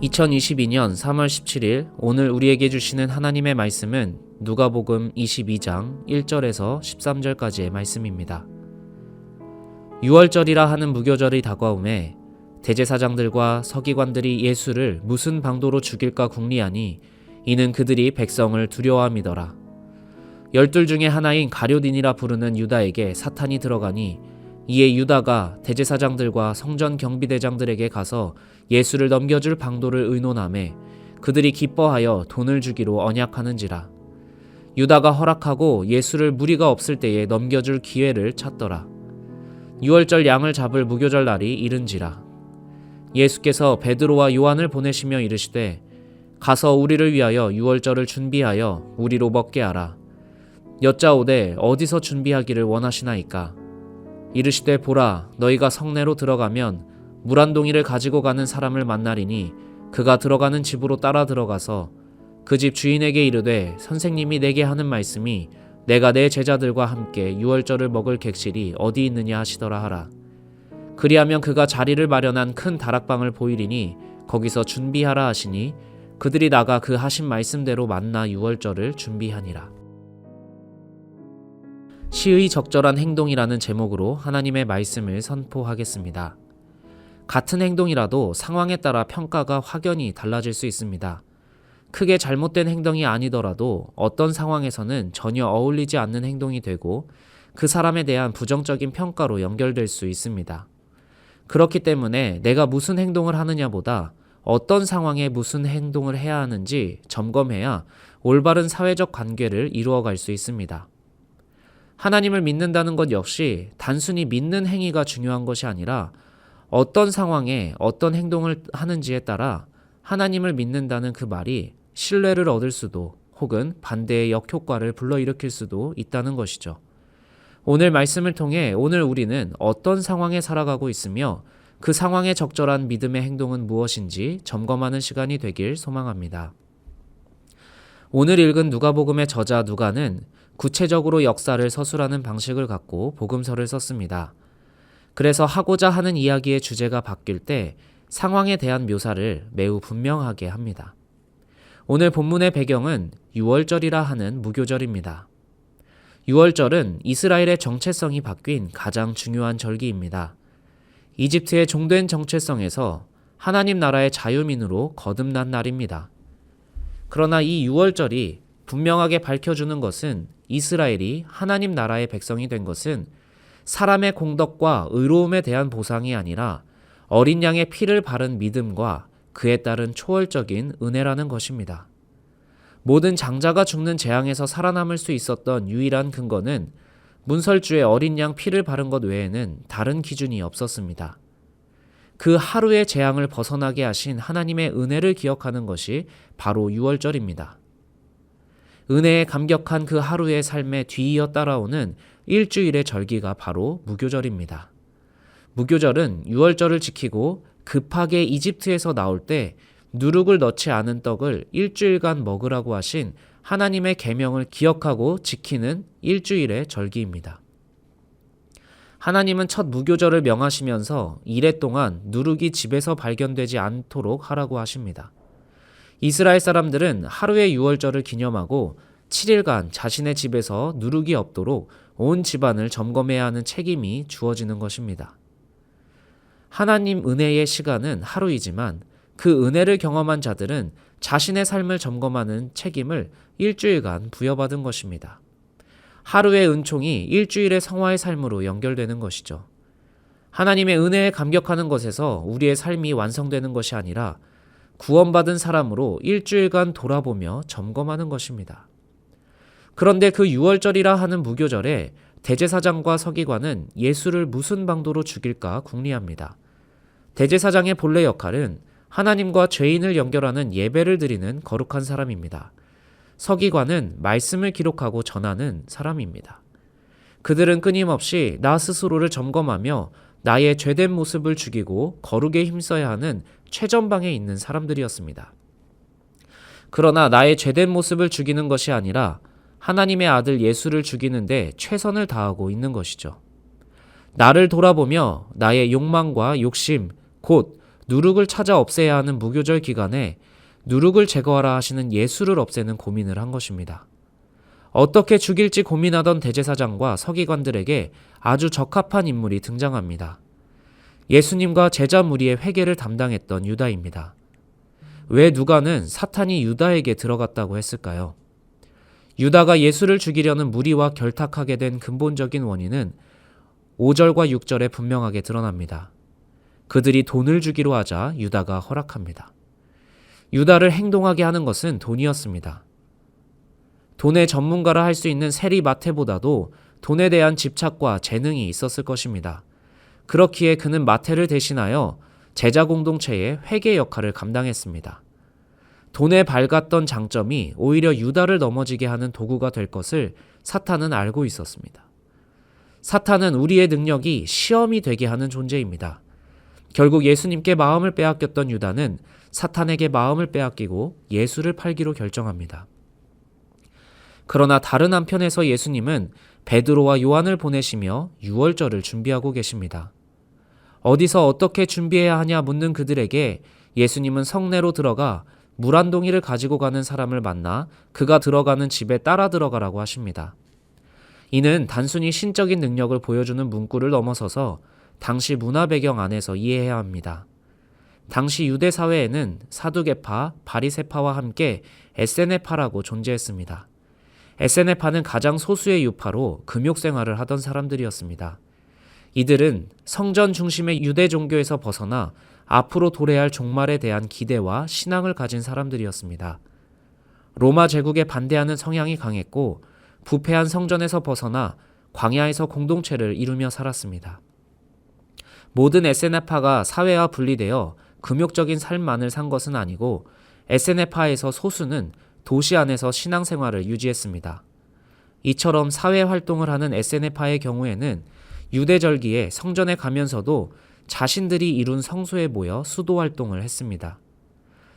2022년 3월 17일 오늘 우리에게 주시는 하나님의 말씀은 누가복음 22장 1절에서 13절까지의 말씀입니다. 유월절이라 하는 무교절이 다가오매 대제사장들과 서기관들이 예수를 무슨 방도로 죽일까 궁리하니 이는 그들이 백성을 두려워함이더라. 열둘 중에 하나인 가룟인이라 부르는 유다에게 사탄이 들어가니 이에 유다가 대제사장들과 성전 경비대장들에게 가서 예수를 넘겨줄 방도를 의논하매 그들이 기뻐하여 돈을 주기로 언약하는지라. 유다가 허락하고 예수를 무리가 없을 때에 넘겨줄 기회를 찾더라. 유월절 양을 잡을 무교절 날이 이른지라. 예수께서 베드로와 요한을 보내시며 이르시되 가서 우리를 위하여 유월절을 준비하여 우리로 먹게 하라. 여짜오되 어디서 준비하기를 원하시나이까? 이르시되 보라, 너희가 성내로 들어가면 물 한 동이를 가지고 가는 사람을 만나리니 그가 들어가는 집으로 따라 들어가서 그 집 주인에게 이르되 선생님이 내게 하는 말씀이 내가 내 제자들과 함께 유월절을 먹을 객실이 어디 있느냐 하시더라 하라. 그리하면 그가 자리를 마련한 큰 다락방을 보이리니 거기서 준비하라 하시니 그들이 나가 그 하신 말씀대로 만나 유월절을 준비하니라. 시의 적절한 행동이라는 제목으로 하나님의 말씀을 선포하겠습니다. 같은 행동이라도 상황에 따라 평가가 확연히 달라질 수 있습니다. 크게 잘못된 행동이 아니더라도 어떤 상황에서는 전혀 어울리지 않는 행동이 되고 그 사람에 대한 부정적인 평가로 연결될 수 있습니다. 그렇기 때문에 내가 무슨 행동을 하느냐보다 어떤 상황에 무슨 행동을 해야 하는지 점검해야 올바른 사회적 관계를 이루어갈 수 있습니다. 하나님을 믿는다는 것 역시 단순히 믿는 행위가 중요한 것이 아니라 어떤 상황에 어떤 행동을 하는지에 따라 하나님을 믿는다는 그 말이 신뢰를 얻을 수도 혹은 반대의 역효과를 불러일으킬 수도 있다는 것이죠. 오늘 말씀을 통해 오늘 우리는 어떤 상황에 살아가고 있으며 그 상황에 적절한 믿음의 행동은 무엇인지 점검하는 시간이 되길 소망합니다. 오늘 읽은 누가복음의 저자 누가는 구체적으로 역사를 서술하는 방식을 갖고 복음서를 썼습니다. 그래서 하고자 하는 이야기의 주제가 바뀔 때 상황에 대한 묘사를 매우 분명하게 합니다. 오늘 본문의 배경은 유월절이라 하는 무교절입니다. 유월절은 이스라엘의 정체성이 바뀐 가장 중요한 절기입니다. 이집트의 종된 정체성에서 하나님 나라의 자유민으로 거듭난 날입니다. 그러나 이 유월절이 분명하게 밝혀주는 것은 이스라엘이 하나님 나라의 백성이 된 것은 사람의 공덕과 의로움에 대한 보상이 아니라 어린 양의 피를 바른 믿음과 그에 따른 초월적인 은혜라는 것입니다. 모든 장자가 죽는 재앙에서 살아남을 수 있었던 유일한 근거는 문설주의 어린 양 피를 바른 것 외에는 다른 기준이 없었습니다. 그 하루의 재앙을 벗어나게 하신 하나님의 은혜를 기억하는 것이 바로 유월절입니다. 은혜에 감격한 그 하루의 삶에 뒤이어 따라오는 일주일의 절기가 바로 무교절입니다. 무교절은 유월절을 지키고 급하게 이집트에서 나올 때 누룩을 넣지 않은 떡을 일주일간 먹으라고 하신 하나님의 계명을 기억하고 지키는 일주일의 절기입니다. 하나님은 첫 무교절을 명하시면서 이래 동안 누룩이 집에서 발견되지 않도록 하라고 하십니다. 이스라엘 사람들은 하루의 유월절을 기념하고 7일간 자신의 집에서 누룩이 없도록 온 집안을 점검해야 하는 책임이 주어지는 것입니다. 하나님 은혜의 시간은 하루이지만 그 은혜를 경험한 자들은 자신의 삶을 점검하는 책임을 일주일간 부여받은 것입니다. 하루의 은총이 일주일의 성화의 삶으로 연결되는 것이죠. 하나님의 은혜에 감격하는 것에서 우리의 삶이 완성되는 것이 아니라 구원받은 사람으로 일주일간 돌아보며 점검하는 것입니다. 그런데 그 유월절이라 하는 무교절에 대제사장과 서기관은 예수를 무슨 방도로 죽일까 궁리합니다. 대제사장의 본래 역할은 하나님과 죄인을 연결하는 예배를 드리는 거룩한 사람입니다. 서기관은 말씀을 기록하고 전하는 사람입니다. 그들은 끊임없이 나 스스로를 점검하며 나의 죄된 모습을 죽이고 거룩에 힘써야 하는 최전방에 있는 사람들이었습니다. 그러나 나의 죄된 모습을 죽이는 것이 아니라 하나님의 아들 예수를 죽이는데 최선을 다하고 있는 것이죠. 나를 돌아보며 나의 욕망과 욕심, 곧 누룩을 찾아 없애야 하는 무교절 기간에 누룩을 제거하라 하시는 예수를 없애는 고민을 한 것입니다. 어떻게 죽일지 고민하던 대제사장과 서기관들에게 아주 적합한 인물이 등장합니다. 예수님과 제자 무리의 회개를 담당했던 유다입니다. 왜 누가는 사탄이 유다에게 들어갔다고 했을까요? 유다가 예수를 죽이려는 무리와 결탁하게 된 근본적인 원인은 5절과 6절에 분명하게 드러납니다. 그들이 돈을 주기로 하자 유다가 허락합니다. 유다를 행동하게 하는 것은 돈이었습니다. 돈의 전문가라 할 수 있는 세리 마태보다도 돈에 대한 집착과 재능이 있었을 것입니다. 그렇기에 그는 마태를 대신하여 제자 공동체의 회계 역할을 감당했습니다. 돈에 밝았던 장점이 오히려 유다를 넘어지게 하는 도구가 될 것을 사탄은 알고 있었습니다. 사탄은 우리의 능력이 시험이 되게 하는 존재입니다. 결국 예수님께 마음을 빼앗겼던 유다는 사탄에게 마음을 빼앗기고 예수를 팔기로 결정합니다. 그러나 다른 한편에서 예수님은 베드로와 요한을 보내시며 유월절을 준비하고 계십니다. 어디서 어떻게 준비해야 하냐 묻는 그들에게 예수님은 성내로 들어가 물 한 동이를 가지고 가는 사람을 만나 그가 들어가는 집에 따라 들어가라고 하십니다. 이는 단순히 신적인 능력을 보여주는 문구를 넘어서서 당시 문화 배경 안에서 이해해야 합니다. 당시 유대 사회에는 사두개파, 바리새파와 함께 에세네파라고 존재했습니다. 에세네파는 가장 소수의 유파로 금욕 생활을 하던 사람들이었습니다. 이들은 성전 중심의 유대 종교에서 벗어나 앞으로 도래할 종말에 대한 기대와 신앙을 가진 사람들이었습니다. 로마 제국에 반대하는 성향이 강했고 부패한 성전에서 벗어나 광야에서 공동체를 이루며 살았습니다. 모든 에세네파가 사회와 분리되어 금욕적인 삶만을 산 것은 아니고 에세네파에서 소수는 도시 안에서 신앙생활을 유지했습니다. 이처럼 사회활동을 하는 에세네파의 경우에는 유대절기에 성전에 가면서도 자신들이 이룬 성소에 모여 수도활동을 했습니다.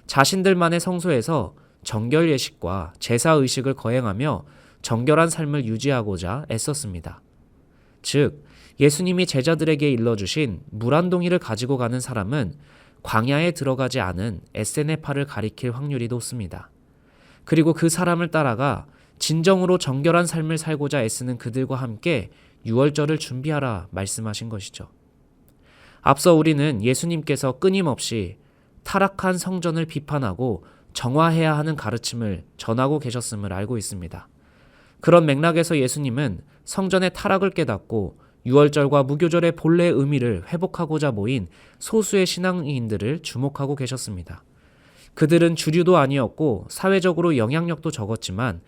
자신들만의 성소에서 정결 예식과 제사 의식을 거행하며 정결한 삶을 유지하고자 애썼습니다. 즉, 예수님이 제자들에게 일러주신 물 한 동이를 가지고 가는 사람은 광야에 들어가지 않은 에세네파를 가리킬 확률이 높습니다. 그리고 그 사람을 따라가 진정으로 정결한 삶을 살고자 애쓰는 그들과 함께 유월절을 준비하라 말씀하신 것이죠. 앞서 우리는 예수님께서 끊임없이 타락한 성전을 비판하고 정화해야 하는 가르침을 전하고 계셨음을 알고 있습니다. 그런 맥락에서 예수님은 성전의 타락을 깨닫고 유월절과 무교절의 본래 의미를 회복하고자 모인 소수의 신앙인들을 주목하고 계셨습니다. 그들은 주류도 아니었고 사회적으로 영향력도 적었지만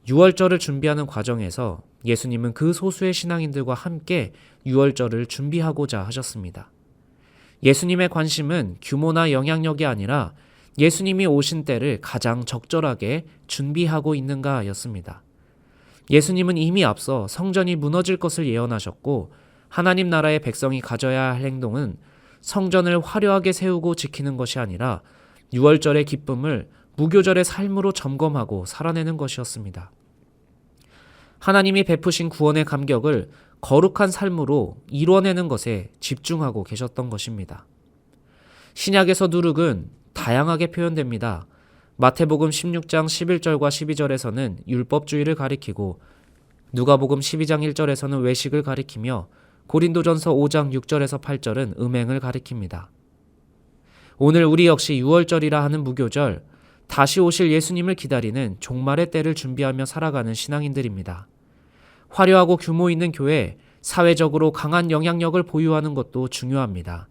유월절을 준비하는 과정에서 예수님은 그 소수의 신앙인들과 함께 유월절을 준비하고자 하셨습니다. 예수님의 관심은 규모나 영향력이 아니라 예수님이 오신 때를 가장 적절하게 준비하고 있는가였습니다. 예수님은 이미 앞서 성전이 무너질 것을 예언하셨고 하나님 나라의 백성이 가져야 할 행동은 성전을 화려하게 세우고 지키는 것이 아니라 유월절의 기쁨을 무교절의 삶으로 점검하고 살아내는 것이었습니다. 하나님이 베푸신 구원의 감격을 거룩한 삶으로 이뤄내는 것에 집중하고 계셨던 것입니다. 신약에서 누룩은 다양하게 표현됩니다. 마태복음 16장 11절과 12절에서는 율법주의를 가리키고 누가복음 12장 1절에서는 외식을 가리키며 고린도전서 5장 6절에서 8절은 음행을 가리킵니다. 오늘 우리 역시 유월절이라 하는 무교절, 다시 오실 예수님을 기다리는 종말의 때를 준비하며 살아가는 신앙인들입니다. 화려하고 규모 있는 교회, 사회적으로 강한 영향력을 보유하는 것도 중요합니다.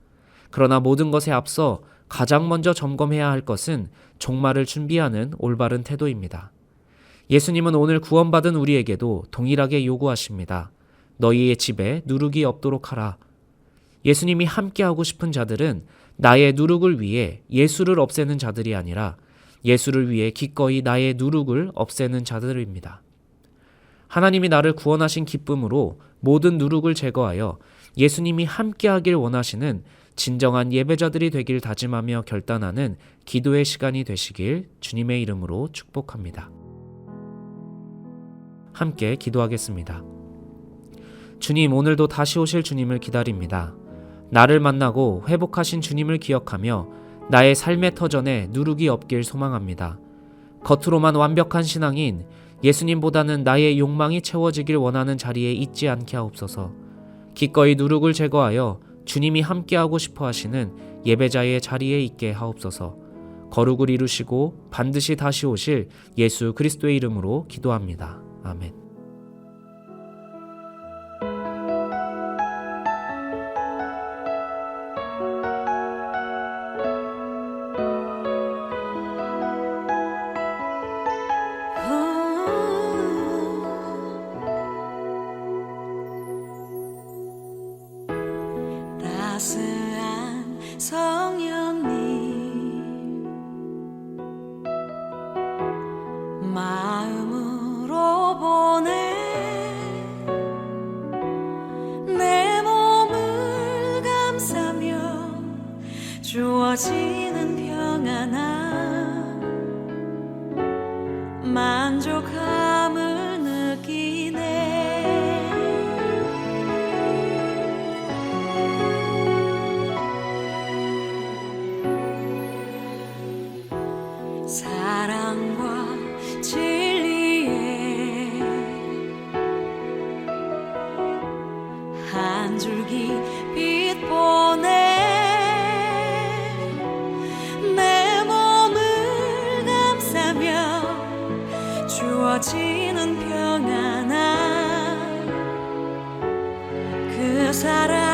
그러나 모든 것에 앞서 가장 먼저 점검해야 할 것은 종말을 준비하는 올바른 태도입니다. 예수님은 오늘 구원받은 우리에게도 동일하게 요구하십니다. 너희의 집에 누룩이 없도록 하라. 예수님이 함께하고 싶은 자들은 나의 누룩을 위해 예수를 없애는 자들이 아니라 예수를 위해 기꺼이 나의 누룩을 없애는 자들입니다. 하나님이 나를 구원하신 기쁨으로 모든 누룩을 제거하여 예수님이 함께하길 원하시는 진정한 예배자들이 되길 다짐하며 결단하는 기도의 시간이 되시길 주님의 이름으로 축복합니다. 함께 기도하겠습니다. 주님, 오늘도 다시 오실 주님을 기다립니다. 나를 만나고 회복하신 주님을 기억하며 나의 삶의 터전에 누룩이 없길 소망합니다. 겉으로만 완벽한 신앙인 예수님보다는 나의 욕망이 채워지길 원하는 자리에 있지 않게 하옵소서. 기꺼이 누룩을 제거하여 주님이 함께하고 싶어 하시는 예배자의 자리에 있게 하옵소서. 거룩을 이루시고 반드시 다시 오실 예수 그리스도의 이름으로 기도합니다. 아멘. 따스한 성령님 마음으로 보내 내 몸을 감싸며 주어지는 평안함 만족함을 느끼네. 사랑과 진리에 한 줄기 빛 보내 내 몸을 감싸며 주어지는 평안함 그 사랑